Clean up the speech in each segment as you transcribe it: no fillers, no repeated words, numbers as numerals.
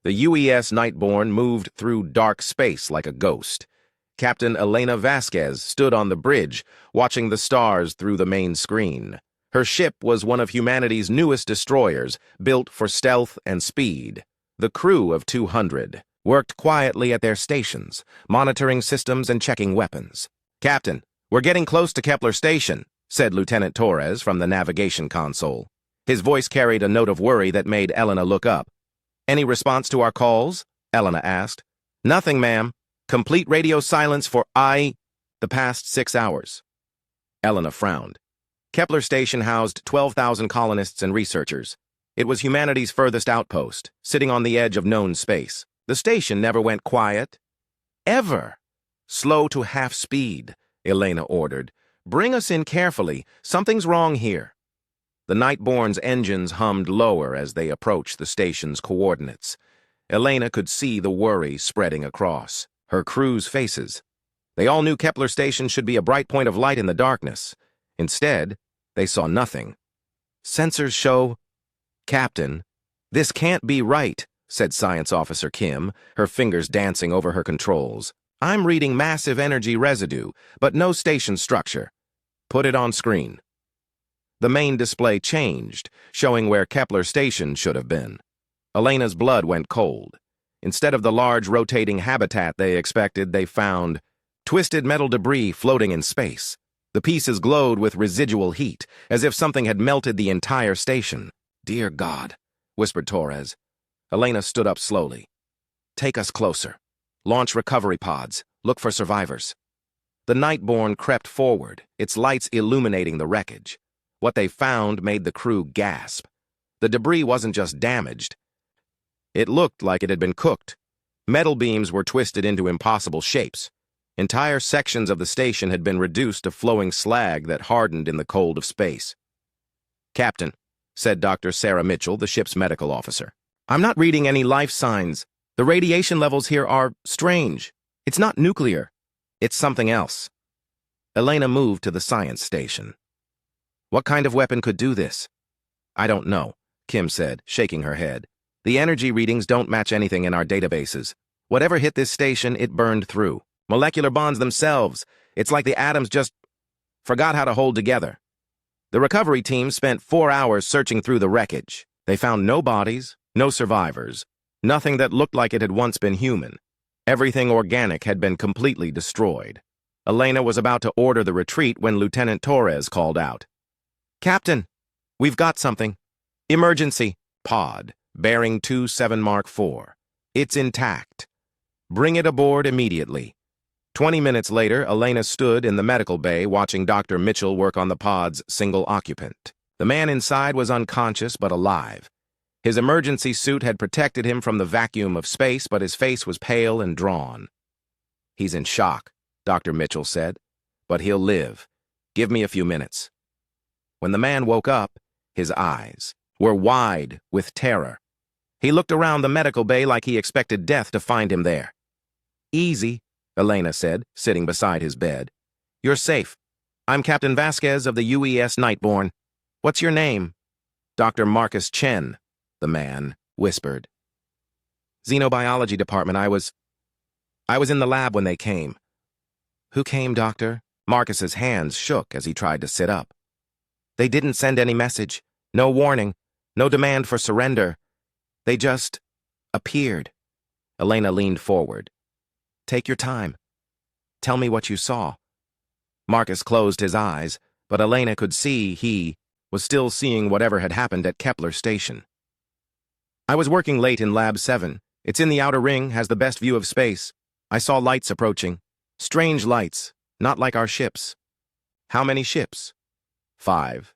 The UES Nightborne moved through dark space like a ghost. Captain Elena Vasquez stood on the bridge, watching the stars through the main screen. Her ship was one of humanity's newest destroyers, built for stealth and speed. The crew of 200 worked quietly at their stations, monitoring systems and checking weapons. "Captain, we're getting close to Kepler Station," said Lieutenant Torres from the navigation console. His voice carried a note of worry that made Elena look up. "Any response to our calls?" Elena asked. "Nothing, ma'am. Complete radio silence for the past 6 hours." Elena frowned. Kepler Station housed 12,000 colonists and researchers. It was humanity's furthest outpost, sitting on the edge of known space. The station never went quiet. Ever. "Slow to half speed," Elena ordered. "Bring us in carefully. Something's wrong here." The Nightborne's engines hummed lower as they approached the station's coordinates. Elena could see the worry spreading across her crew's faces. They all knew Kepler Station should be a bright point of light in the darkness. Instead, they saw nothing. "Sensors show—" "Captain, this can't be right," said Science Officer Kim, her fingers dancing over her controls. "I'm reading massive energy residue, but no station structure. Put it on screen." The main display changed, showing where Kepler Station should have been. Elena's blood went cold. Instead of the large rotating habitat they expected, they found twisted metal debris floating in space. The pieces glowed with residual heat, as if something had melted the entire station. "Dear God," whispered Torres. Elena stood up slowly. "Take us closer. Launch recovery pods. Look for survivors." The Nightborne crept forward, its lights illuminating the wreckage. What they found made the crew gasp. The debris wasn't just damaged. It looked like it had been cooked. Metal beams were twisted into impossible shapes. Entire sections of the station had been reduced to flowing slag that hardened in the cold of space. "Captain," said Dr. Sarah Mitchell, the ship's medical officer, "I'm not reading any life signs. The radiation levels here are strange. It's not nuclear. It's something else." Elena moved to the science station. "What kind of weapon could do this?" "I don't know," Kim said, shaking her head. "The energy readings don't match anything in our databases. Whatever hit this station, it burned through. Molecular bonds themselves. It's like the atoms just forgot how to hold together." The recovery team spent 4 hours searching through the wreckage. They found no bodies, no survivors, nothing that looked like it had once been human. Everything organic had been completely destroyed. Elena was about to order the retreat when Lieutenant Torres called out. "Captain, we've got something. Emergency. Pod, bearing 27 Mark IV. It's intact. Bring it aboard immediately." 20 minutes later, Elena stood in the medical bay watching Dr. Mitchell work on the pod's single occupant. The man inside was unconscious but alive. His emergency suit had protected him from the vacuum of space, but his face was pale and drawn. "He's in shock," Dr. Mitchell said, "but he'll live. Give me a few minutes." When the man woke up, his eyes were wide with terror. He looked around the medical bay like he expected death to find him there. "Easy," Elena said, sitting beside his bed. "You're safe. I'm Captain Vasquez of the UES Nightborne. What's your name?" "Dr. Marcus Chen," the man whispered. "Xenobiology department. I was in the lab when they came." "Who came, Doctor?" Marcus's hands shook as he tried to sit up. "They didn't send any message. No warning. No demand for surrender. They just appeared." Elena leaned forward. "Take your time. Tell me what you saw." Marcus closed his eyes, but Elena could see he was still seeing whatever had happened at Kepler Station. "I was working late in Lab 7. It's in the outer ring, has the best view of space. I saw lights approaching. Strange lights, not like our ships." "How many ships?" 5,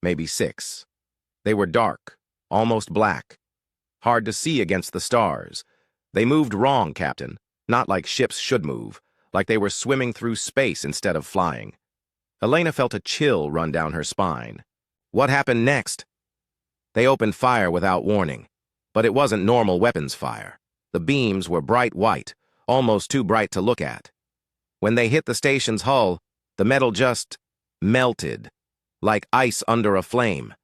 maybe 6. They were dark, almost black. Hard to see against the stars. They moved wrong, Captain. Not like ships should move, like they were swimming through space instead of flying. Elena felt a chill run down her spine. "What happened next?" "They opened fire without warning, but it wasn't normal weapons fire. The beams were bright white, almost too bright to look at. When they hit the station's hull, the metal just melted, like ice under a flame."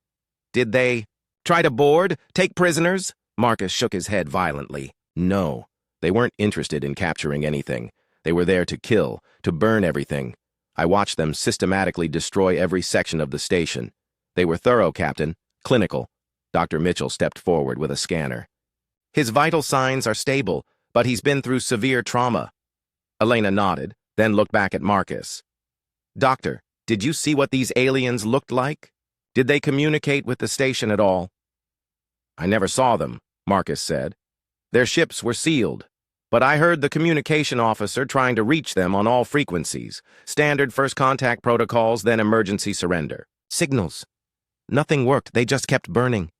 "Did they try to board, take prisoners?" Marcus shook his head violently. No, they weren't interested in capturing anything. They were there to kill, to burn everything. I watched them systematically destroy every section of the station. They were thorough, Captain. Clinical. Dr. Mitchell stepped forward with a scanner. His vital signs are stable, but he's been through severe trauma. Elena nodded, then looked back at Marcus. Doctor, did you see what these aliens looked like? Did they communicate with the station at all? I never saw them, Marcus said. Their ships were sealed, but I heard the communication officer trying to reach them on all frequencies. Standard first contact protocols, then emergency surrender. Signals. Nothing worked, they just kept burning.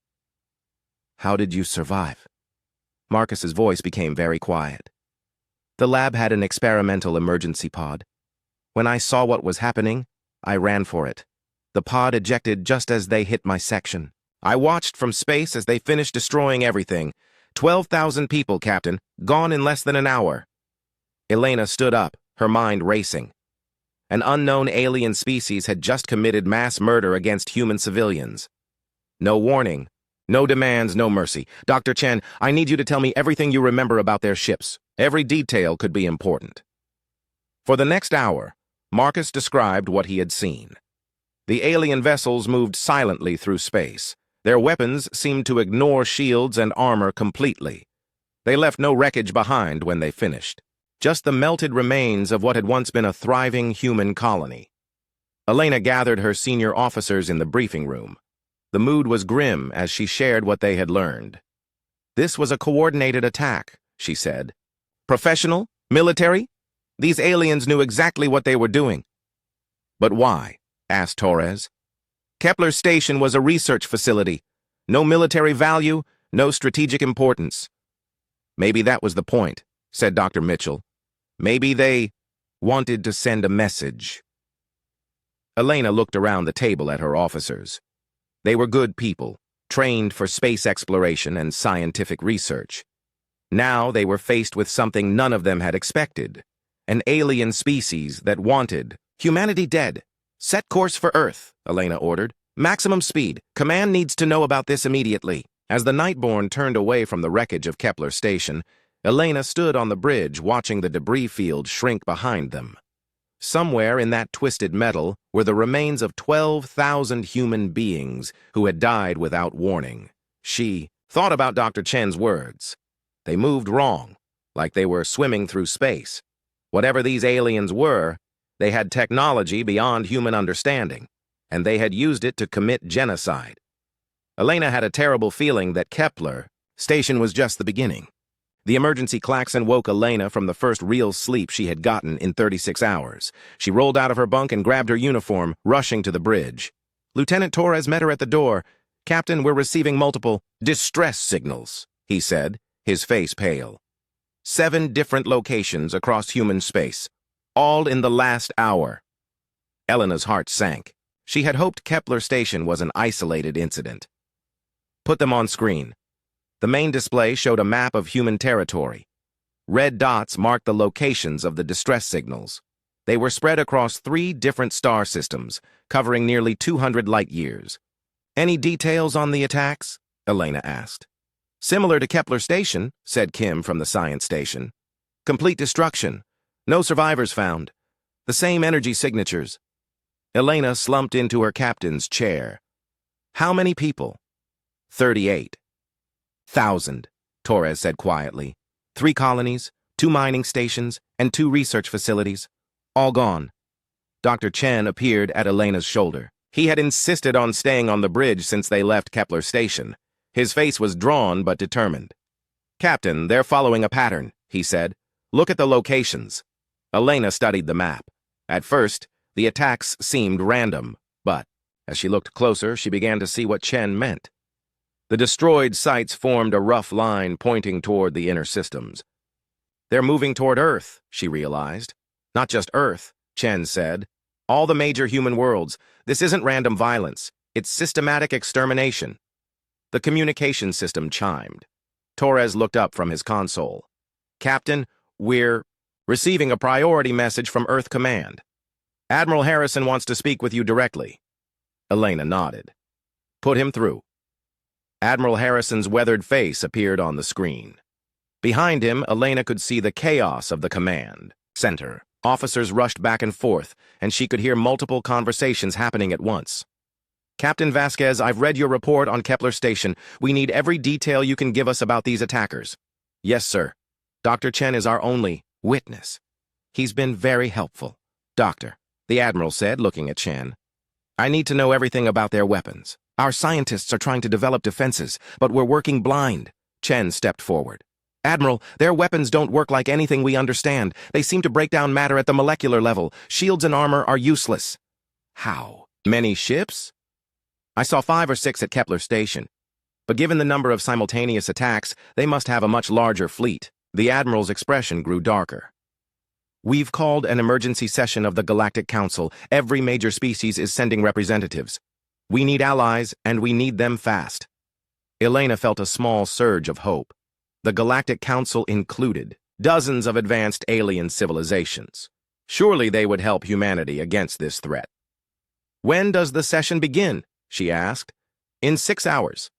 How did you survive? Marcus's voice became very quiet. The lab had an experimental emergency pod. When I saw what was happening, I ran for it. The pod ejected just as they hit my section. I watched from space as they finished destroying everything. 12,000 people, Captain, gone in less than an hour. Elena stood up, her mind racing. An unknown alien species had just committed mass murder against human civilians. No warning, no demands, no mercy. Dr. Chen, I need you to tell me everything you remember about their ships. Every detail could be important. For the next hour, Marcus described what he had seen. The alien vessels moved silently through space. Their weapons seemed to ignore shields and armor completely. They left no wreckage behind when they finished. Just the melted remains of what had once been a thriving human colony. Elena gathered her senior officers in the briefing room. The mood was grim as she shared what they had learned. This was a coordinated attack, she said. Professional? Military? These aliens knew exactly what they were doing. But why? Asked Torres. Kepler Station was a research facility. No military value, no strategic importance. Maybe that was the point, said Dr. Mitchell. Maybe they wanted to send a message. Elena looked around the table at her officers. They were good people, trained for space exploration and scientific research. Now they were faced with something none of them had expected. An alien species that wanted humanity dead. Set course for Earth, Elena ordered. Maximum speed. Command needs to know about this immediately. As the Nightborne turned away from the wreckage of Kepler Station, Elena stood on the bridge watching the debris field shrink behind them. Somewhere in that twisted metal were the remains of 12,000 human beings who had died without warning. She thought about Dr. Chen's words. They moved wrong, like they were swimming through space. Whatever these aliens were, they had technology beyond human understanding, and they had used it to commit genocide. Elena had a terrible feeling that Kepler Station was just the beginning. The emergency klaxon woke Elena from the first real sleep she had gotten in 36 hours. She rolled out of her bunk and grabbed her uniform, rushing to the bridge. Lieutenant Torres met her at the door. Captain, we're receiving multiple distress signals, he said, his face pale. 7 different locations across human space. All in the last hour. Elena's heart sank. She had hoped Kepler Station was an isolated incident. Put them on screen. The main display showed a map of human territory. Red dots marked the locations of the distress signals. They were spread across 3 different star systems, covering nearly 200 light-years. Any details on the attacks? Elena asked. Similar to Kepler Station, said Kim from the science station. Complete destruction. No survivors found. The same energy signatures. Elena slumped into her captain's chair. How many people? 38,000, Torres said quietly. 3 colonies, 2 mining stations, and 2 research facilities. All gone. Dr. Chen appeared at Elena's shoulder. He had insisted on staying on the bridge since they left Kepler Station. His face was drawn but determined. Captain, they're following a pattern, he said. Look at the locations. Elena studied the map. At first, the attacks seemed random, but as she looked closer, she began to see what Chen meant. The destroyed sites formed a rough line pointing toward the inner systems. They're moving toward Earth, she realized. Not just Earth, Chen said. All the major human worlds. This isn't random violence. It's systematic extermination. The communication system chimed. Torres looked up from his console. Captain, we're receiving a priority message from Earth Command. Admiral Harrison wants to speak with you directly. Elena nodded. Put him through. Admiral Harrison's weathered face appeared on the screen. Behind him, Elena could see the chaos of the command center. Officers rushed back and forth, and she could hear multiple conversations happening at once. Captain Vasquez, I've read your report on Kepler Station. We need every detail you can give us about these attackers. Yes, sir. Dr. Chen is our only witness. He's been very helpful. Doctor, the Admiral said, looking at Chen. I need to know everything about their weapons. Our scientists are trying to develop defenses, but we're working blind. Chen stepped forward. Admiral, their weapons don't work like anything we understand. They seem to break down matter at the molecular level. Shields and armor are useless. How? Many ships? I saw 5 or 6 at Kepler Station. But given the number of simultaneous attacks, they must have a much larger fleet. The Admiral's expression grew darker. We've called an emergency session of the Galactic Council. Every major species is sending representatives. We need allies, and we need them fast. Elena felt a small surge of hope. The Galactic Council included dozens of advanced alien civilizations. Surely they would help humanity against this threat. When does the session begin? She asked. In 6 hours.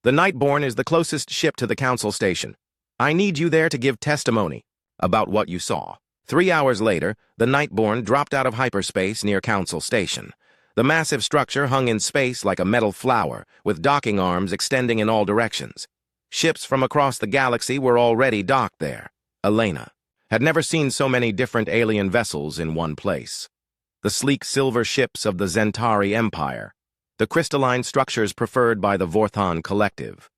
The Nightborne is the closest ship to the Council station. I need you there to give testimony about what you saw. 3 hours later, the Nightborne dropped out of hyperspace near Council Station. The massive structure hung in space like a metal flower, with docking arms extending in all directions. Ships from across the galaxy were already docked there. Elena had never seen so many different alien vessels in one place. The sleek silver ships of the Zentari Empire, the crystalline structures preferred by the Vorthon Collective,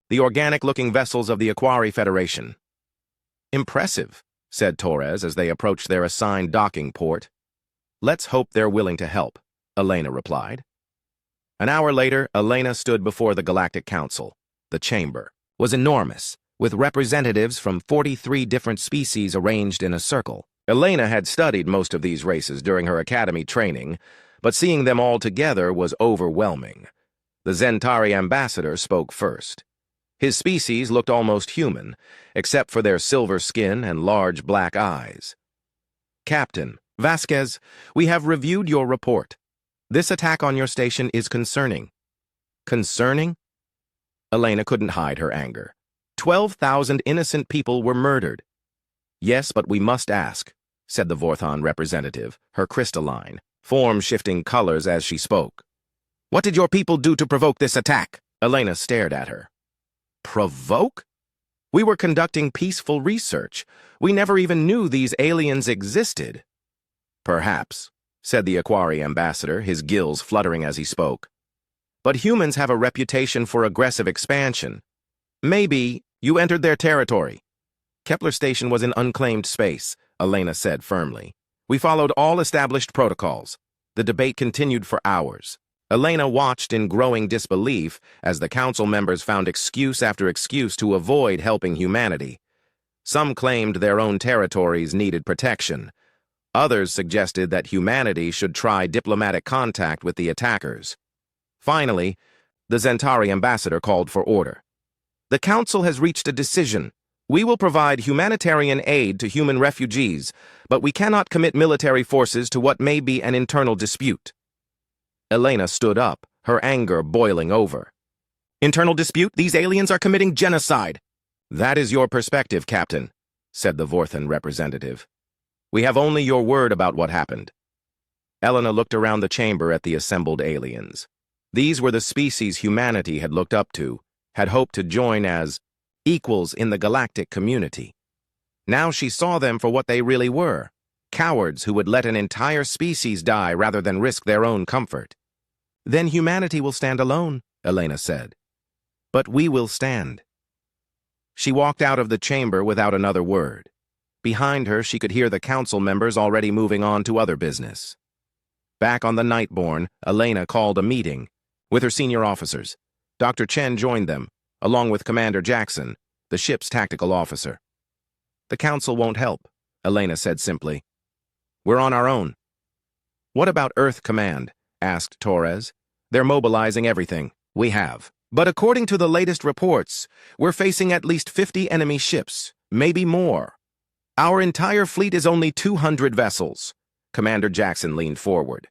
the organic-looking vessels of the Aquari Federation. Impressive, said Torres as they approached their assigned docking port. Let's hope they're willing to help, Elena replied. An hour later, Elena stood before the Galactic Council. The chamber was enormous, with representatives from 43 different species arranged in a circle. Elena had studied most of these races during her academy training, but seeing them all together was overwhelming. The Zentari ambassador spoke first. His species looked almost human, except for their silver skin and large black eyes. Captain Vasquez, we have reviewed your report. This attack on your station is concerning. Concerning? Elena couldn't hide her anger. 12,000 innocent people were murdered. Yes, but we must ask, said the Vorthon representative, her crystalline, form-shifting colors as she spoke. What did your people do to provoke this attack? Elena stared at her. Provoke? We were conducting peaceful research. We never even knew these aliens existed. Perhaps, said the Aquari ambassador, his gills fluttering as he spoke. But humans have a reputation for aggressive expansion. Maybe you entered their territory. Kepler Station was in unclaimed space, Elena said firmly. We followed all established protocols. The debate continued for hours. Elena watched in growing disbelief as the council members found excuse after excuse to avoid helping humanity. Some claimed their own territories needed protection. Others suggested that humanity should try diplomatic contact with the attackers. Finally, the Zentari ambassador called for order. The council has reached a decision. We will provide humanitarian aid to human refugees, but we cannot commit military forces to what may be an internal dispute. Elena stood up, her anger boiling over. Internal dispute? These aliens are committing genocide. That is your perspective, Captain, said the Vorthon representative. We have only your word about what happened. Elena looked around the chamber at the assembled aliens. These were the species humanity had looked up to, had hoped to join as equals in the galactic community. Now she saw them for what they really were, cowards who would let an entire species die rather than risk their own comfort. Then humanity will stand alone, Elena said. But we will stand. She walked out of the chamber without another word. Behind her, she could hear the council members already moving on to other business. Back on the Nightborne, Elena called a meeting with her senior officers. Dr. Chen joined them, along with Commander Jackson, the ship's tactical officer. The council won't help, Elena said simply. We're on our own. What about Earth Command? Asked Torres. They're mobilizing everything. We have. But according to the latest reports, we're facing at least 50 enemy ships, maybe more. Our entire fleet is only 200 vessels. Commander Jackson leaned forward.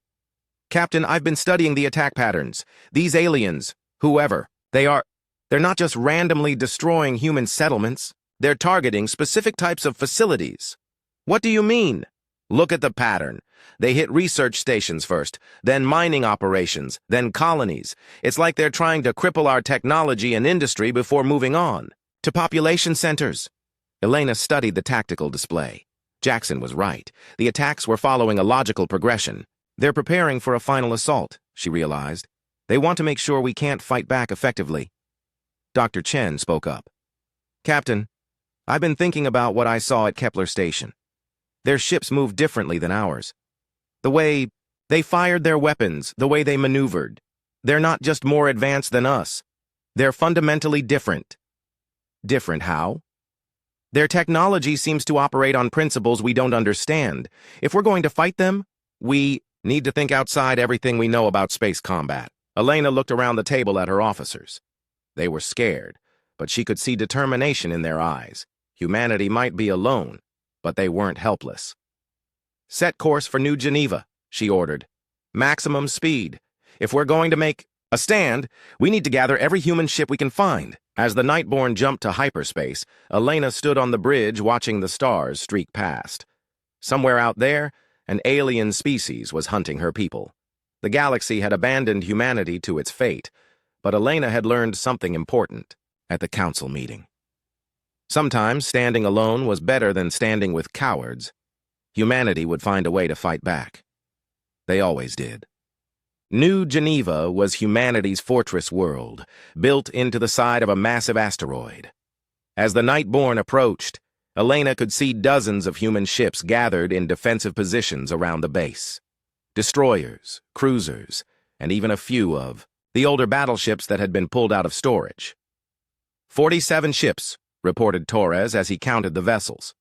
Captain, I've been studying the attack patterns. These aliens, whoever, they are... They're not just randomly destroying human settlements. They're targeting specific types of facilities. What do you mean? Look at the pattern. They hit research stations first, then mining operations, then colonies. It's like they're trying to cripple our technology and industry before moving on to population centers. Elena studied the tactical display. Jackson was right. The attacks were following a logical progression. They're preparing for a final assault, she realized. They want to make sure we can't fight back effectively. Dr. Chen spoke up. Captain, I've been thinking about what I saw at Kepler Station. Their ships move differently than ours. The way they fired their weapons, the way they maneuvered. They're not just more advanced than us. They're fundamentally different. Different how? Their technology seems to operate on principles we don't understand. If we're going to fight them, we need to think outside everything we know about space combat. Elena looked around the table at her officers. They were scared, but she could see determination in their eyes. Humanity might be alone, but they weren't helpless. Set course for New Geneva, she ordered. Maximum speed. If we're going to make a stand, we need to gather every human ship we can find. As the Nightborne jumped to hyperspace, Elena stood on the bridge watching the stars streak past. Somewhere out there, an alien species was hunting her people. The galaxy had abandoned humanity to its fate, but Elena had learned something important at the council meeting. Sometimes standing alone was better than standing with cowards. Humanity would find a way to fight back. They always did. New Geneva was humanity's fortress world, built into the side of a massive asteroid. As the Nightborne approached, Elena could see dozens of human ships gathered in defensive positions around the base. Destroyers, cruisers, and even a few of the older battleships that had been pulled out of storage. 47 ships, reported Torres as he counted the vessels.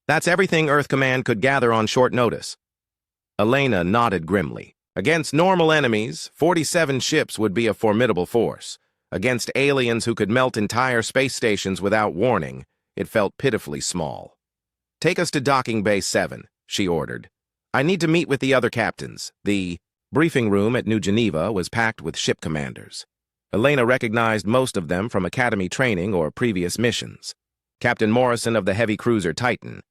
That's everything Earth Command could gather on short notice. Elena nodded grimly. Against normal enemies, 47 ships would be a formidable force. Against aliens who could melt entire space stations without warning, it felt pitifully small. Take us to Docking Bay 7, she ordered. I need to meet with the other captains. The briefing room at New Geneva was packed with ship commanders. Elena recognized most of them from academy training or previous missions. Captain Morrison of the heavy cruiser Titan,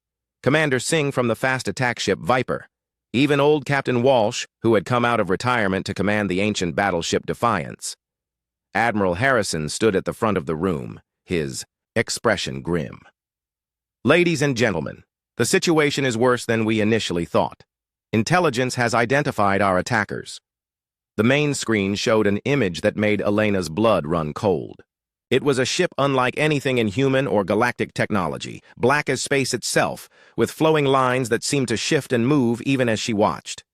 Commander Singh from the fast attack ship Viper, even old Captain Walsh, who had come out of retirement to command the ancient battleship Defiance. Admiral Harrison stood at the front of the room, his expression grim. Ladies and gentlemen, the situation is worse than we initially thought. Intelligence has identified our attackers. The main screen showed an image that made Elena's blood run cold. It was a ship unlike anything in human or galactic technology, black as space itself, with flowing lines that seemed to shift and move even as she watched.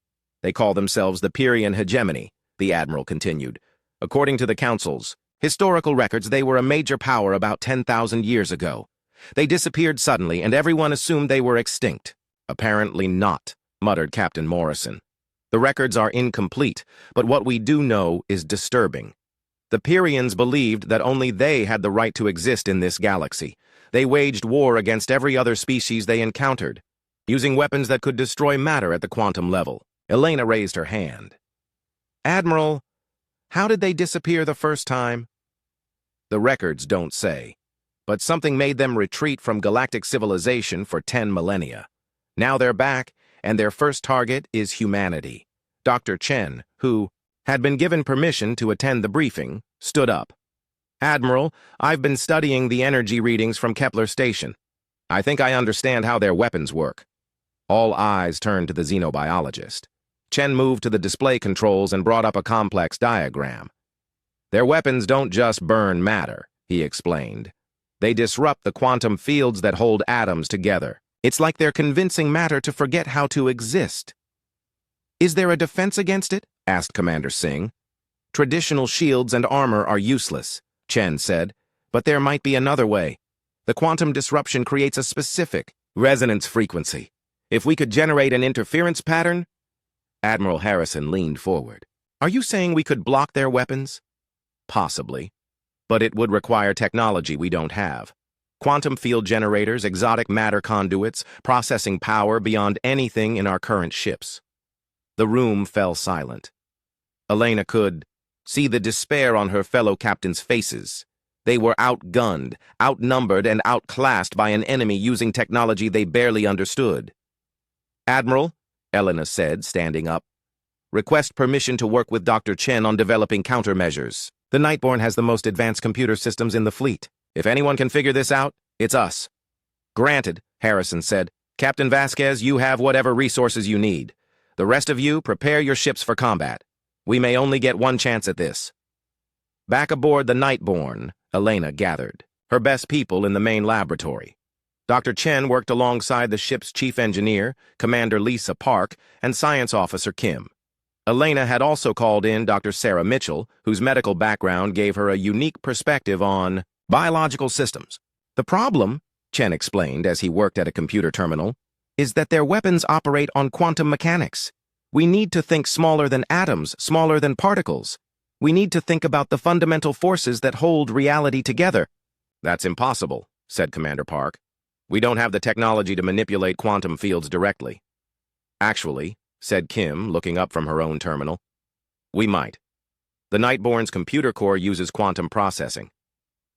They call themselves the Pyrian Hegemony, the Admiral continued. According to the Council's historical records, they were a major power about 10,000 years ago. They disappeared suddenly, and everyone assumed they were extinct. Apparently not, muttered Captain Morrison. The records are incomplete, but what we do know is disturbing. The Pyrians believed that only they had the right to exist in this galaxy. They waged war against every other species they encountered, using weapons that could destroy matter at the quantum level. Elena raised her hand. Admiral, how did they disappear the first time? The records don't say, but something made them retreat from galactic civilization for 10 millennia. Now they're back, and their first target is humanity. Dr. Chen, who had been given permission to attend the briefing, stood up. Admiral, I've been studying the energy readings from Kepler Station. I think I understand how their weapons work. All eyes turned to the xenobiologist. Chen moved to the display controls and brought up a complex diagram. Their weapons don't just burn matter, he explained. They disrupt the quantum fields that hold atoms together. It's like they're convincing matter to forget how to exist. Is there a defense against it? Asked Commander Singh. Traditional shields and armor are useless, Chen said, but there might be another way. The quantum disruption creates a specific resonance frequency. If we could generate an interference pattern... Admiral Harrison leaned forward. Are you saying we could block their weapons? Possibly, but it would require technology we don't have. Quantum field generators, exotic matter conduits, processing power beyond anything in our current ships. The room fell silent. Elena could see the despair on her fellow captains' faces. They were outgunned, outnumbered, and outclassed by an enemy using technology they barely understood. "Admiral," Elena said, standing up, "request permission to work with Dr. Chen on developing countermeasures. The Nightborne has the most advanced computer systems in the fleet. If anyone can figure this out, it's us." "Granted," Harrison said. "Captain Vasquez, you have whatever resources you need. The rest of you, prepare your ships for combat. We may only get one chance at this." Back aboard the Nightborne, Elena gathered her best people in the main laboratory. Dr. Chen worked alongside the ship's chief engineer, Commander Lisa Park, and science officer Kim. Elena had also called in Dr. Sarah Mitchell, whose medical background gave her a unique perspective on biological systems. "The problem," Chen explained as he worked at a computer terminal, "is that their weapons operate on quantum mechanics. We need to think smaller than atoms, smaller than particles. We need to think about the fundamental forces that hold reality together." "That's impossible," said Commander Park. "We don't have the technology to manipulate quantum fields directly." "Actually," said Kim, looking up from her own terminal, "we might. The Nightborne's computer core uses quantum processing.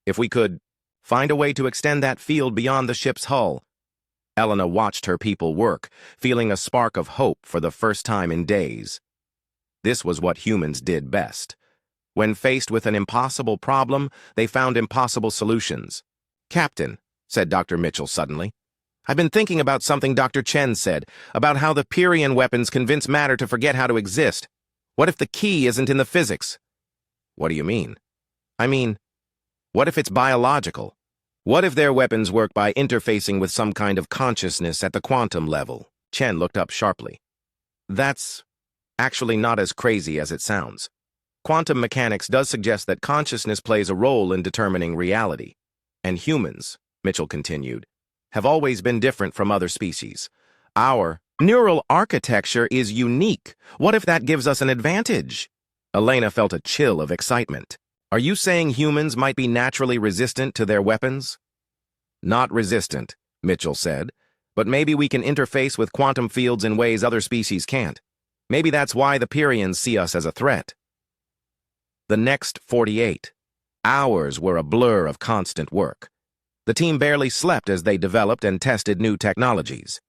If we could find a way to extend that field beyond the ship's hull." Elena watched her people work, feeling a spark of hope for the first time in days. This was what humans did best. When faced with an impossible problem, they found impossible solutions. "Captain," said Dr. Mitchell suddenly, "I've been thinking about something Dr. Chen said, about how the Pyrrhian weapons convince matter to forget how to exist. What if the key isn't in the physics?" "What do you mean?" "I mean, what if it's biological? What if their weapons work by interfacing with some kind of consciousness at the quantum level?" Chen looked up sharply. "That's actually not as crazy as it sounds. Quantum mechanics does suggest that consciousness plays a role in determining reality. And humans," Mitchell continued, "have always been different from other species. Our neural architecture is unique. What if that gives us an advantage?" Elena felt a chill of excitement. "Are you saying humans might be naturally resistant to their weapons?" "Not resistant," Mitchell said, "but maybe we can interface with quantum fields in ways other species can't. Maybe that's why the Pyrrhians see us as a threat." The next 48 hours were a blur of constant work. The team barely slept as they developed and tested new technologies.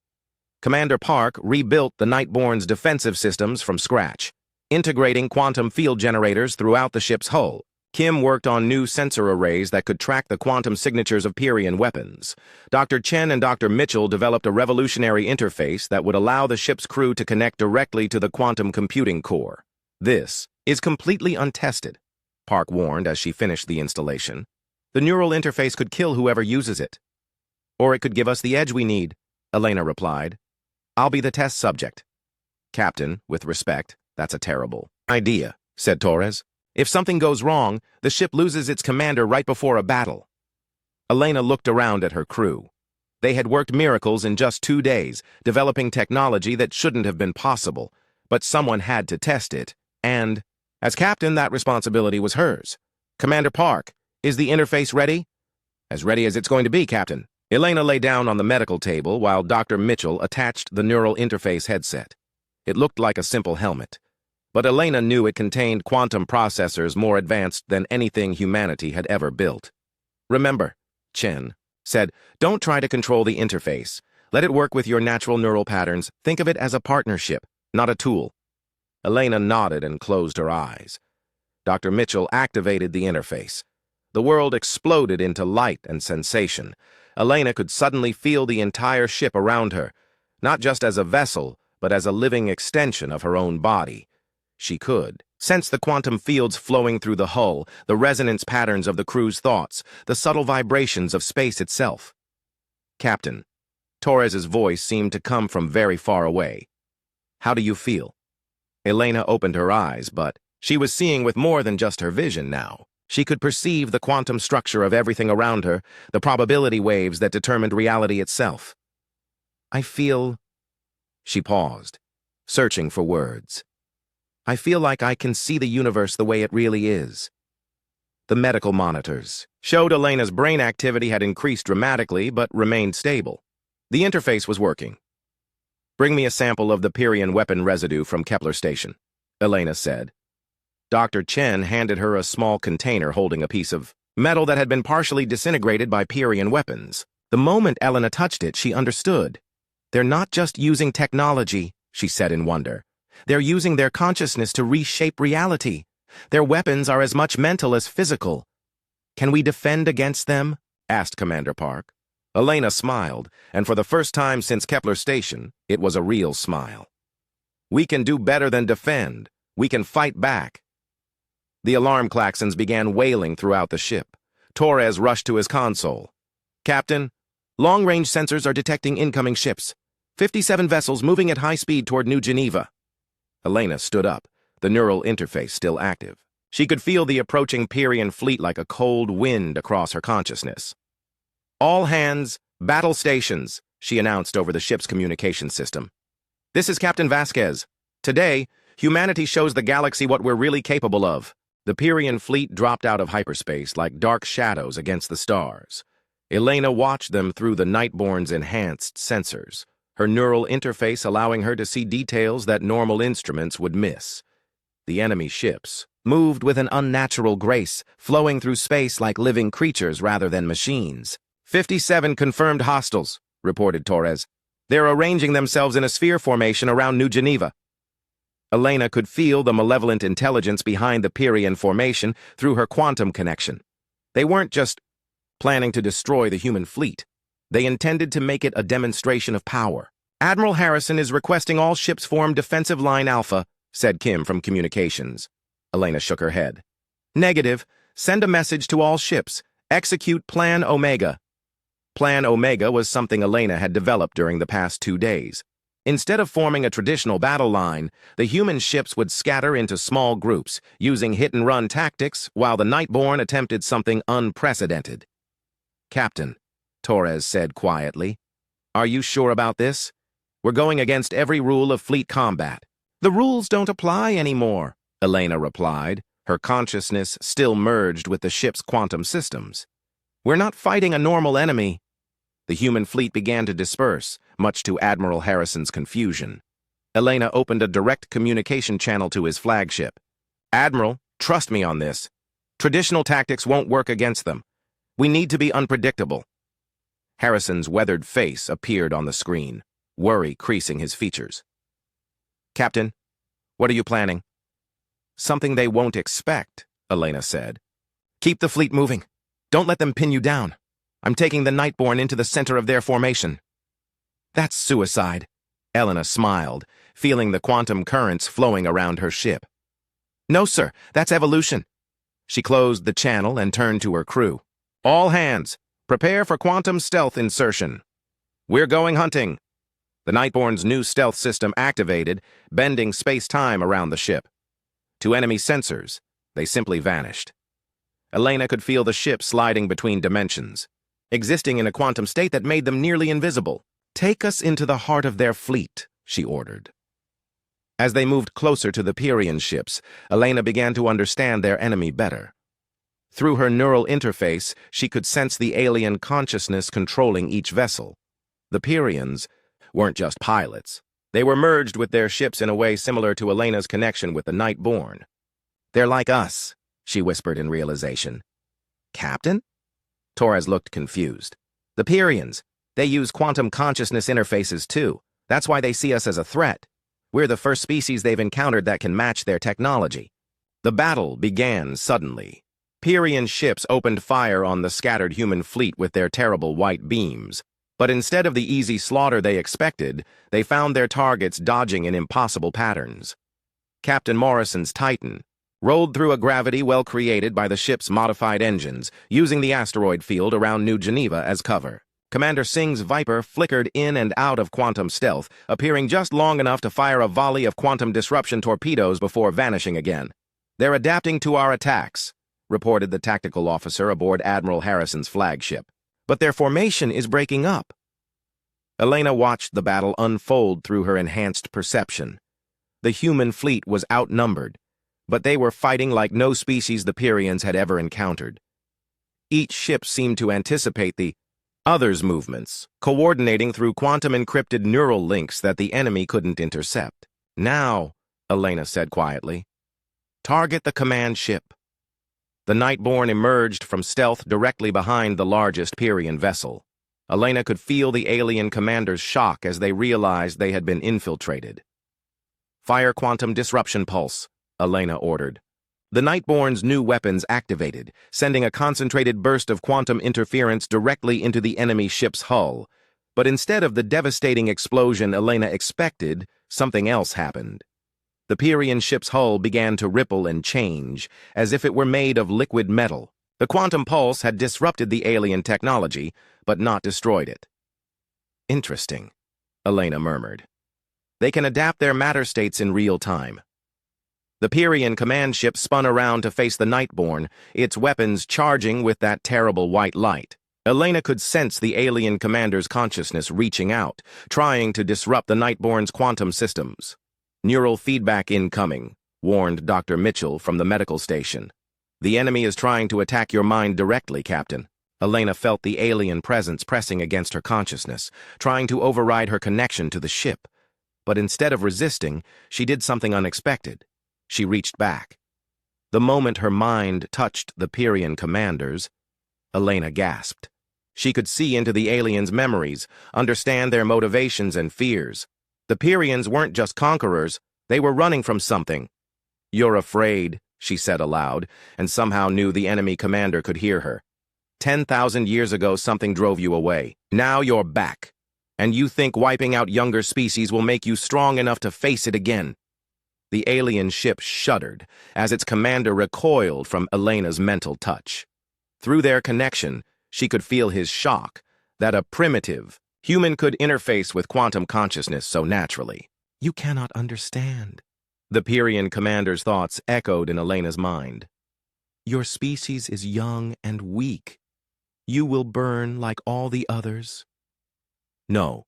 Commander Park rebuilt the Nightborne's defensive systems from scratch, integrating quantum field generators throughout the ship's hull. Kim worked on new sensor arrays that could track the quantum signatures of Pyrrhian weapons. Dr. Chen and Dr. Mitchell developed a revolutionary interface that would allow the ship's crew to connect directly to the quantum computing core. "This is completely untested," Park warned as she finished the installation. "The neural interface could kill whoever uses it. Or it could give us the edge we need," Elena replied. "I'll be the test subject." "Captain, with respect, that's a terrible idea," said Torres. "If something goes wrong, the ship loses its commander right before a battle." Elena looked around at her crew. They had worked miracles in just 2 days, developing technology that shouldn't have been possible, but someone had to test it, and as captain, that responsibility was hers. "Commander Park, is the interface ready?" "As ready as it's going to be, Captain." Elena lay down on the medical table while Dr. Mitchell attached the neural interface headset. It looked like a simple helmet, but Elena knew it contained quantum processors more advanced than anything humanity had ever built. "Remember," Chen said, "don't try to control the interface. Let it work with your natural neural patterns. Think of it as a partnership, not a tool." Elena nodded and closed her eyes. Dr. Mitchell activated the interface. The world exploded into light and sensation. Elena could suddenly feel the entire ship around her, not just as a vessel, but as a living extension of her own body. She could sense the quantum fields flowing through the hull, the resonance patterns of the crew's thoughts, the subtle vibrations of space itself. "Captain," Torres's voice seemed to come from very far away. "How do you feel?" Elena opened her eyes, but she was seeing with more than just her vision now. She could perceive the quantum structure of everything around her, the probability waves that determined reality itself. "I feel..." She paused, searching for words. "I feel like I can see the universe the way it really is." The medical monitors showed Elena's brain activity had increased dramatically but remained stable. The interface was working. "Bring me a sample of the Pyrrhian weapon residue from Kepler Station," Elena said. Dr. Chen handed her a small container holding a piece of metal that had been partially disintegrated by Pyrian weapons. The moment Elena touched it, she understood. They're not just using technology, she said in wonder. They're using their consciousness to reshape reality. Their weapons are as much mental as physical. Can we defend against them? Asked Commander Park. Elena smiled, and for the first time since Kepler Station, it was a real smile. We can do better than defend. We can fight back. The alarm klaxons began wailing throughout the ship. Torres rushed to his console. Captain, long-range sensors are detecting incoming ships. 57 vessels moving at high speed toward New Geneva. Elena stood up, the neural interface still active. She could feel the approaching Pyrian fleet like a cold wind across her consciousness. All hands, battle stations, she announced over the ship's communication system. This is Captain Vasquez. Today, humanity shows the galaxy what we're really capable of. The Pyrian fleet dropped out of hyperspace like dark shadows against the stars. Elena watched them through the Nightborne's enhanced sensors, her neural interface allowing her to see details that normal instruments would miss. The enemy ships moved with an unnatural grace, flowing through space like living creatures rather than machines. 57 confirmed hostiles, reported Torres. They're arranging themselves in a sphere formation around New Geneva. Elena could feel the malevolent intelligence behind the Pyrian formation through her quantum connection. They weren't just planning to destroy the human fleet. They intended to make it a demonstration of power. Admiral Harrison is requesting all ships form Defensive Line Alpha, said Kim from Communications. Elena shook her head. Negative. Send a message to all ships. Execute Plan Omega. Plan Omega was something Elena had developed during the past 2 days. Instead of forming a traditional battle line, the human ships would scatter into small groups, using hit-and-run tactics, while the Nightborne attempted something unprecedented. Captain, Torres said quietly, are you sure about this? We're going against every rule of fleet combat. The rules don't apply anymore, Elena replied, her consciousness still merged with the ship's quantum systems. We're not fighting a normal enemy. The human fleet began to disperse, much to Admiral Harrison's confusion. Elena opened a direct communication channel to his flagship. Admiral, trust me on this. Traditional tactics won't work against them. We need to be unpredictable. Harrison's weathered face appeared on the screen, worry creasing his features. Captain, what are you planning? Something they won't expect, Elena said. Keep the fleet moving. Don't let them pin you down. I'm taking the Nightborne into the center of their formation. That's suicide. Elena smiled, feeling the quantum currents flowing around her ship. No, sir, that's evolution. She closed the channel and turned to her crew. All hands, prepare for quantum stealth insertion. We're going hunting. The Nightborne's new stealth system activated, bending space-time around the ship. To enemy sensors, they simply vanished. Elena could feel the ship sliding between dimensions, existing in a quantum state that made them nearly invisible. Take us into the heart of their fleet, she ordered. As they moved closer to the Pyrian ships, Elena began to understand their enemy better. Through her neural interface, she could sense the alien consciousness controlling each vessel. The Pyrians weren't just pilots. They were merged with their ships in a way similar to Elena's connection with the Nightborne. They're like us, she whispered in realization. Captain? Torres looked confused. The Pyrians, they use quantum consciousness interfaces too. That's why they see us as a threat. We're the first species they've encountered that can match their technology. The battle began suddenly. Pyrian ships opened fire on the scattered human fleet with their terrible white beams. But instead of the easy slaughter they expected, they found their targets dodging in impossible patterns. Captain Morrison's Titan rolled through a gravity well created by the ship's modified engines, using the asteroid field around New Geneva as cover. Commander Singh's Viper flickered in and out of quantum stealth, appearing just long enough to fire a volley of quantum disruption torpedoes before vanishing again. They're adapting to our attacks, reported the tactical officer aboard Admiral Harrison's flagship. But their formation is breaking up. Elena watched the battle unfold through her enhanced perception. The human fleet was outnumbered, but they were fighting like no species the Pyrians had ever encountered. Each ship seemed to anticipate the other's movements, coordinating through quantum-encrypted neural links that the enemy couldn't intercept. Now, Elena said quietly, target the command ship. The Nightborne emerged from stealth directly behind the largest Pyrian vessel. Elena could feel the alien commander's shock as they realized they had been infiltrated. "Fire quantum disruption pulse," Elena ordered. The Nightborne's new weapons activated, sending a concentrated burst of quantum interference directly into the enemy ship's hull. But instead of the devastating explosion Elena expected, something else happened. The Pyrian ship's hull began to ripple and change, as if it were made of liquid metal. The quantum pulse had disrupted the alien technology, but not destroyed it. "Interesting," Elena murmured. "They can adapt their matter states in real time." The Pyrian command ship spun around to face the Nightborne, its weapons charging with that terrible white light. Elena could sense the alien commander's consciousness reaching out, trying to disrupt the Nightborne's quantum systems. "Neural feedback incoming," warned Dr. Mitchell from the medical station. "The enemy is trying to attack your mind directly, Captain." Elena felt the alien presence pressing against her consciousness, trying to override her connection to the ship. But instead of resisting, she did something unexpected. She reached back. The moment her mind touched the Pyrian commanders, Elena gasped. She could see into the aliens' memories, understand their motivations and fears. The Pyrians weren't just conquerors, they were running from something. "You're afraid," she said aloud, and somehow knew the enemy commander could hear her. 10,000 years ago something drove you away. Now you're back. And you think wiping out younger species will make you strong enough to face it again. The alien ship shuddered as its commander recoiled from Elena's mental touch. Through their connection, she could feel his shock that a primitive human could interface with quantum consciousness so naturally. "You cannot understand." The Pyrian commander's thoughts echoed in Elena's mind. "Your species is young and weak. You will burn like all the others." "No,"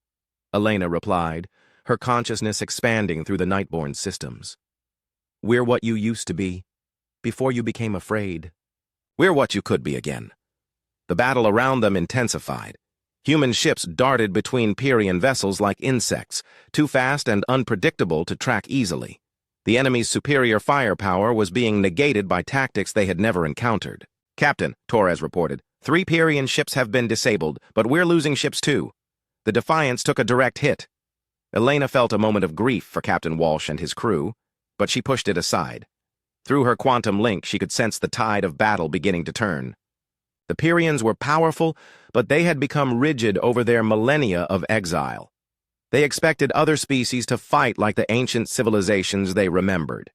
Elena replied, her consciousness expanding through the Nightborne systems. "We're what you used to be, before you became afraid. We're what you could be again." The battle around them intensified. Human ships darted between Pyrian vessels like insects, too fast and unpredictable to track easily. The enemy's superior firepower was being negated by tactics they had never encountered. "Captain," Torres reported, 3 Pyrian ships have been disabled, but we're losing ships too. The Defiance took a direct hit." Elena felt a moment of grief for Captain Walsh and his crew, but she pushed it aside. Through her quantum link, she could sense the tide of battle beginning to turn. The Pyrians were powerful, but they had become rigid over their millennia of exile. They expected other species to fight like the ancient civilizations they remembered.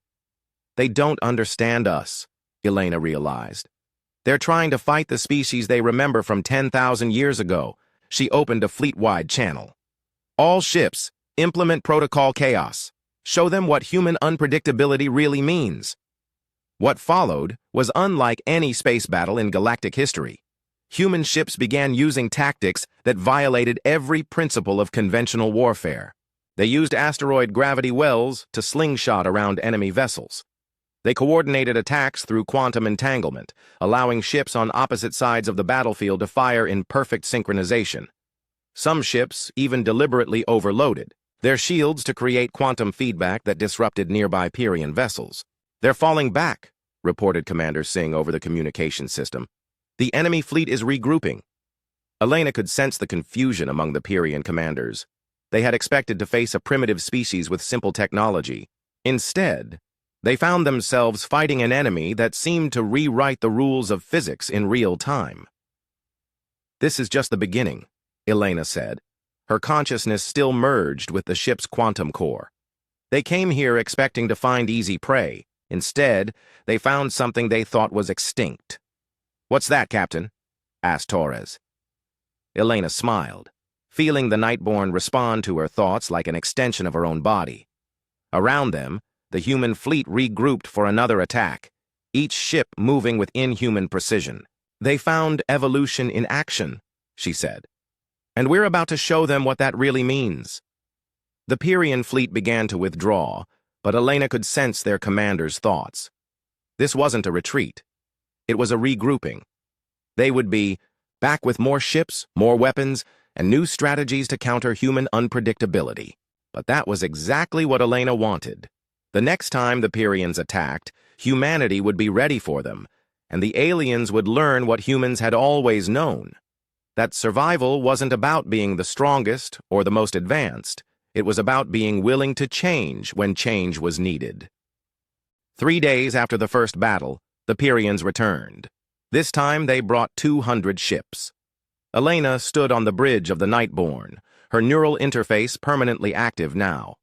"They don't understand us," Elena realized. "They're trying to fight the species they remember from 10,000 years ago." She opened a fleet-wide channel. "All ships, implement Protocol Chaos. Show them what human unpredictability really means." What followed was unlike any space battle in galactic history. Human ships began using tactics that violated every principle of conventional warfare. They used asteroid gravity wells to slingshot around enemy vessels. They coordinated attacks through quantum entanglement, allowing ships on opposite sides of the battlefield to fire in perfect synchronization. Some ships even deliberately overloaded their shields to create quantum feedback that disrupted nearby Pyrian vessels. "They're falling back," reported Commander Singh over the communication system. "The enemy fleet is regrouping." Elena could sense the confusion among the Pyrian commanders. They had expected to face a primitive species with simple technology. Instead, they found themselves fighting an enemy that seemed to rewrite the rules of physics in real time. "This is just the beginning," Elena said, her consciousness still merged with the ship's quantum core. "They came here expecting to find easy prey. Instead, they found something they thought was extinct." "What's that, Captain?" asked Torres. Elena smiled, feeling the Nightborne respond to her thoughts like an extension of her own body. Around them, the human fleet regrouped for another attack, each ship moving with inhuman precision. "They found evolution in action," she said. "And we're about to show them what that really means." The Pyrian fleet began to withdraw, but Elena could sense their commander's thoughts. This wasn't a retreat. It was a regrouping. They would be back with more ships, more weapons, and new strategies to counter human unpredictability. But that was exactly what Elena wanted. The next time the Pyrians attacked, humanity would be ready for them, and the aliens would learn what humans had always known. That survival wasn't about being the strongest or the most advanced. It was about being willing to change when change was needed. 3 days after the first battle, the Pyrians returned. This time they brought 200 ships. Elena stood on the bridge of the Nightborne, her neural interface permanently active now.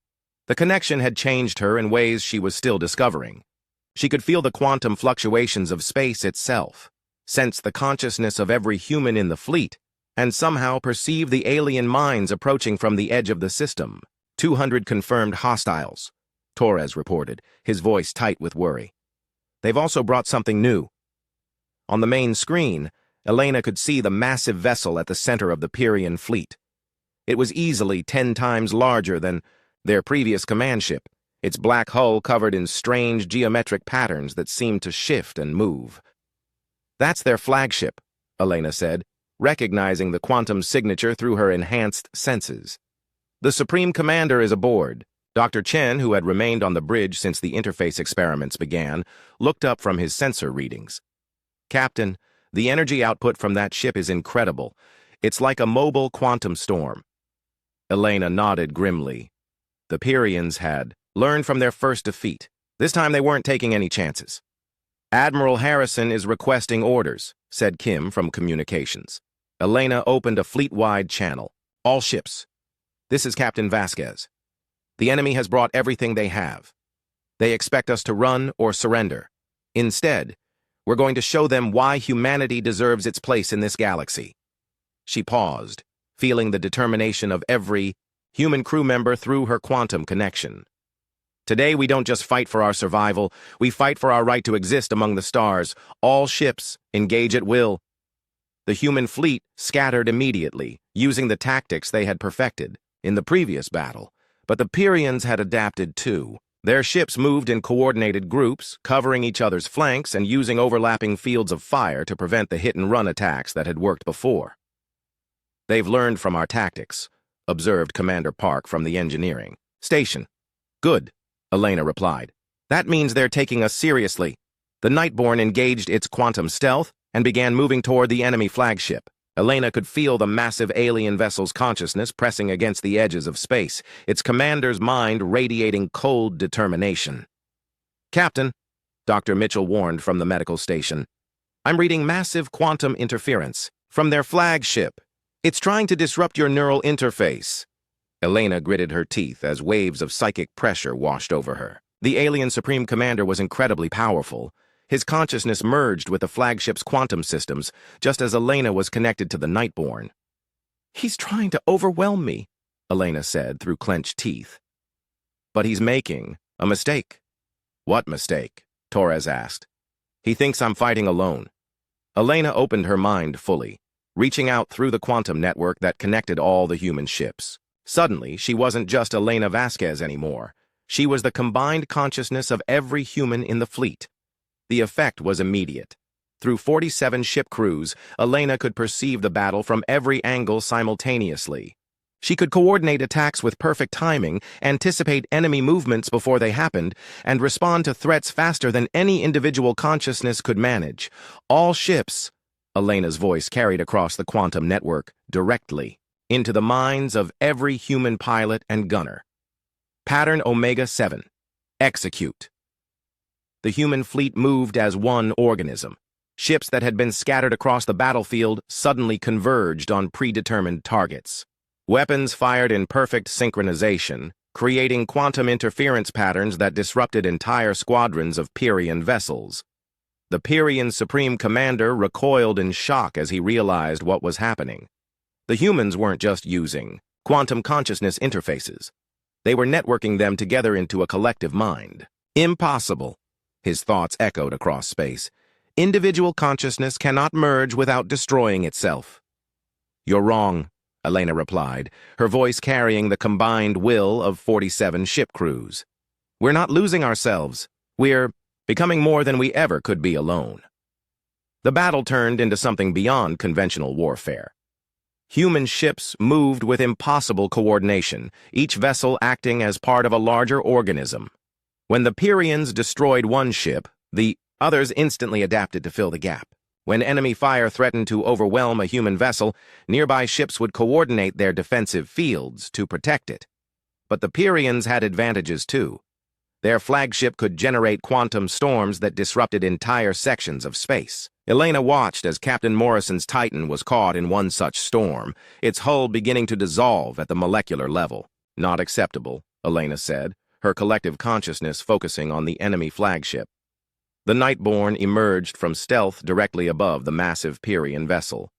The connection had changed her in ways she was still discovering. She could feel the quantum fluctuations of space itself, sense the consciousness of every human in the fleet, and somehow perceive the alien minds approaching from the edge of the system. 200 confirmed hostiles, Torres reported, his voice tight with worry. They've also brought something new. On the main screen, Elena could see the massive vessel at the center of the Pyrian fleet. It was easily 10 times larger than their previous command ship, its black hull covered in strange geometric patterns that seemed to shift and move. That's their flagship, Elena said, recognizing the quantum signature through her enhanced senses. The Supreme Commander is aboard. Dr. Chen, who had remained on the bridge since the interface experiments began, looked up from his sensor readings. Captain, the energy output from that ship is incredible. It's like a mobile quantum storm. Elena nodded grimly. The Pyrians had learned from their first defeat. This time they weren't taking any chances. Admiral Harrison is requesting orders, said Kim from communications. Elena opened a fleet-wide channel. All ships. This is Captain Vasquez. The enemy has brought everything they have. They expect us to run or surrender. Instead, we're going to show them why humanity deserves its place in this galaxy. She paused, feeling the determination of every human crew member through her quantum connection. Today, we don't just fight for our survival, we fight for our right to exist among the stars. All ships engage at will. The human fleet scattered immediately, using the tactics they had perfected in the previous battle. But the Pyrians had adapted too. Their ships moved in coordinated groups, covering each other's flanks and using overlapping fields of fire to prevent the hit-and-run attacks that had worked before. They've learned from our tactics, observed Commander Park from the engineering station. Good, Elena replied. That means they're taking us seriously. The Nightborne engaged its quantum stealth and began moving toward the enemy flagship. Elena could feel the massive alien vessel's consciousness pressing against the edges of space, its commander's mind radiating cold determination. Captain, Dr. Mitchell warned from the medical station, I'm reading massive quantum interference from their flagship. It's trying to disrupt your neural interface. Elena gritted her teeth as waves of psychic pressure washed over her. The alien Supreme Commander was incredibly powerful. His consciousness merged with the flagship's quantum systems, just as Elena was connected to the Nightborne. He's trying to overwhelm me, Elena said through clenched teeth. But he's making a mistake. What mistake? Torres asked. He thinks I'm fighting alone. Elena opened her mind fully, reaching out through the quantum network that connected all the human ships. Suddenly, she wasn't just Elena Vasquez anymore. She was the combined consciousness of every human in the fleet. The effect was immediate. Through 47 ship crews, Elena could perceive the battle from every angle simultaneously. She could coordinate attacks with perfect timing, anticipate enemy movements before they happened, and respond to threats faster than any individual consciousness could manage. All ships, Elena's voice carried across the quantum network, directly into the minds of every human pilot and gunner. Pattern Omega-7. Execute. The human fleet moved as one organism. Ships that had been scattered across the battlefield suddenly converged on predetermined targets. Weapons fired in perfect synchronization, creating quantum interference patterns that disrupted entire squadrons of Pyrian vessels. The Pyrian Supreme Commander recoiled in shock as he realized what was happening. The humans weren't just using quantum consciousness interfaces. They were networking them together into a collective mind. Impossible, his thoughts echoed across space. Individual consciousness cannot merge without destroying itself. You're wrong, Elena replied, her voice carrying the combined will of 47 ship crews. We're not losing ourselves. We're becoming more than we ever could be alone. The battle turned into something beyond conventional warfare. Human ships moved with impossible coordination, each vessel acting as part of a larger organism. When the Pyrians destroyed one ship, the Others instantly adapted to fill the gap. When enemy fire threatened to overwhelm a human vessel, nearby ships would coordinate their defensive fields to protect it. But the Pyrians had advantages too. Their flagship could generate quantum storms that disrupted entire sections of space. Elena watched as Captain Morrison's Titan was caught in one such storm, its hull beginning to dissolve at the molecular level. Not acceptable, Elena said, her collective consciousness focusing on the enemy flagship. The Nightborne emerged from stealth directly above the massive Pyrian vessel.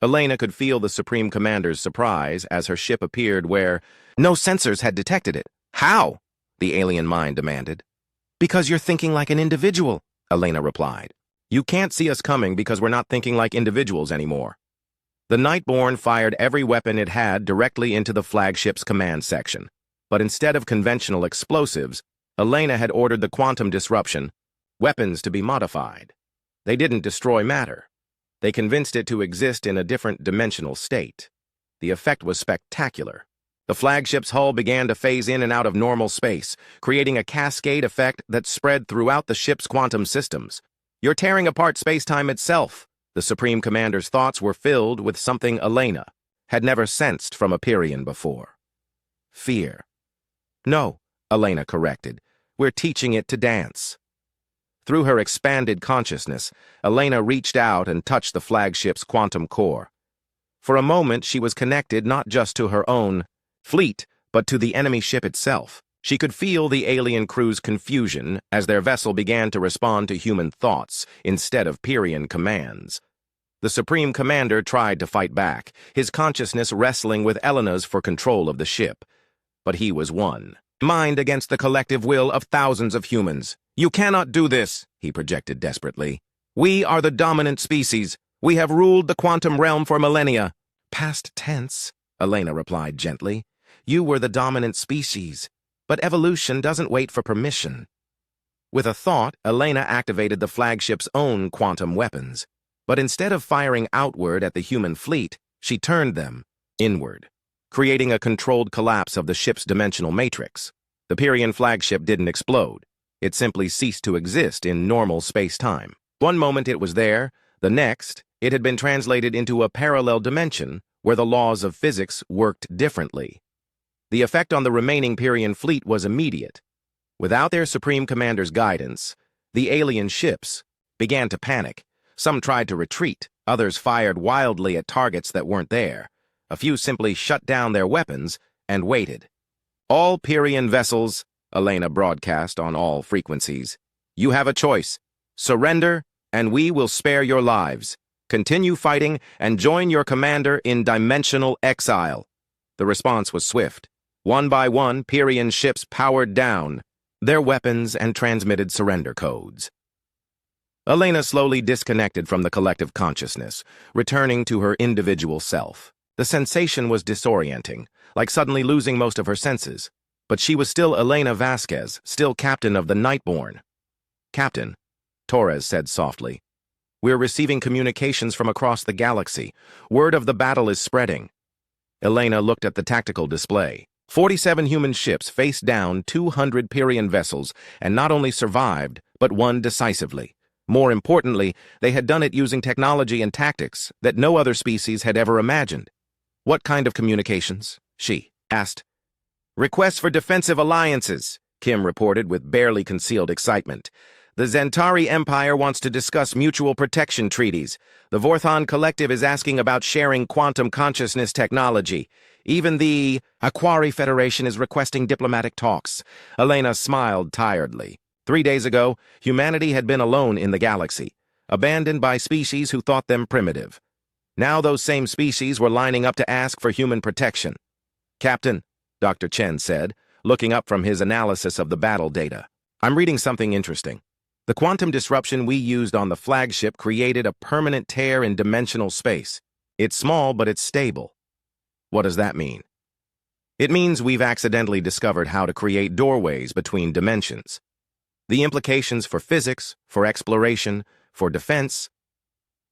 Elena could feel the Supreme Commander's surprise as her ship appeared where no sensors had detected it. How? The alien mind demanded. Because you're thinking like an individual, Elena replied. You can't see us coming because we're not thinking like individuals anymore. The Nightborne fired every weapon it had directly into the flagship's command section. But instead of conventional explosives, Elena had ordered the quantum disruption weapons to be modified. They didn't destroy matter. They convinced it to exist in a different dimensional state. The effect was spectacular. The flagship's hull began to phase in and out of normal space, creating a cascade effect that spread throughout the ship's quantum systems. You're tearing apart space-time itself. The Supreme Commander's thoughts were filled with something Elena had never sensed from a Pyrian before. Fear. No, Elena corrected. We're teaching it to dance. Through her expanded consciousness, Elena reached out and touched the flagship's quantum core. For a moment, she was connected not just to her own fleet, but to the enemy ship itself. She could feel the alien crew's confusion as their vessel began to respond to human thoughts instead of Pyrian commands. The Supreme Commander tried to fight back, his consciousness wrestling with Elena's for control of the ship. But he was won. Mind against the collective will of thousands of humans. You cannot do this, he projected desperately. We are the dominant species. We have ruled the quantum realm for millennia. Past tense, Elena replied gently. You were the dominant species, but evolution doesn't wait for permission. With a thought, Elena activated the flagship's own quantum weapons. But instead of firing outward at the human fleet, she turned them inward, creating a controlled collapse of the ship's dimensional matrix. The Pyrian flagship didn't explode. It simply ceased to exist in normal space-time. One moment it was there, the next, it had been translated into a parallel dimension where the laws of physics worked differently. The effect on the remaining Pyrian fleet was immediate. Without their Supreme Commander's guidance, the alien ships began to panic. Some tried to retreat, others fired wildly at targets that weren't there. A few simply shut down their weapons and waited. All Pyrian vessels, Elena broadcast on all frequencies. You have a choice. Surrender, and we will spare your lives. Continue fighting and join your commander in dimensional exile. The response was swift. One by one, Pyrian ships powered down their weapons and transmitted surrender codes. Elena slowly disconnected from the collective consciousness, returning to her individual self. The sensation was disorienting, like suddenly losing most of her senses. But she was still Elena Vasquez, still captain of the Nightborne. Captain, Torres said softly. We're receiving communications from across the galaxy. Word of the battle is spreading. Elena looked at the tactical display. 47 human ships faced down 200 Pyrian vessels and not only survived, but won decisively. More importantly, they had done it using technology and tactics that no other species had ever imagined. What kind of communications? She asked. Requests for defensive alliances, Kim reported with barely concealed excitement. The Zentari Empire wants to discuss mutual protection treaties. The Vorthon Collective is asking about sharing quantum consciousness technology. Even the Aquari Federation is requesting diplomatic talks. Elena smiled tiredly. 3 days ago, humanity had been alone in the galaxy, abandoned by species who thought them primitive. Now those same species were lining up to ask for human protection. Captain, Dr. Chen said, looking up from his analysis of the battle data. I'm reading something interesting. The quantum disruption we used on the flagship created a permanent tear in dimensional space. It's small, but it's stable. What does that mean? It means we've accidentally discovered how to create doorways between dimensions. The implications for physics, for exploration, for defense.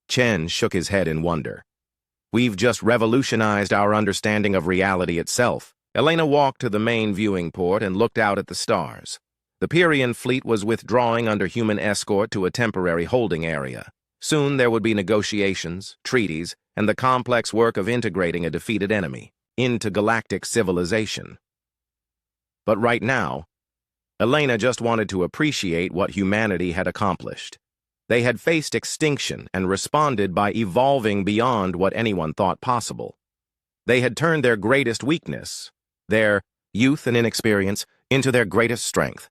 Chen shook his head in wonder. We've just revolutionized our understanding of reality itself. Elena walked to the main viewing port and looked out at the stars. The Pyrian fleet was withdrawing under human escort to a temporary holding area. Soon there would be negotiations, treaties, and the complex work of integrating a defeated enemy into galactic civilization. But right now, Elena just wanted to appreciate what humanity had accomplished. They had faced extinction and responded by evolving beyond what anyone thought possible. They had turned their greatest weakness, their youth and inexperience, into their greatest strength.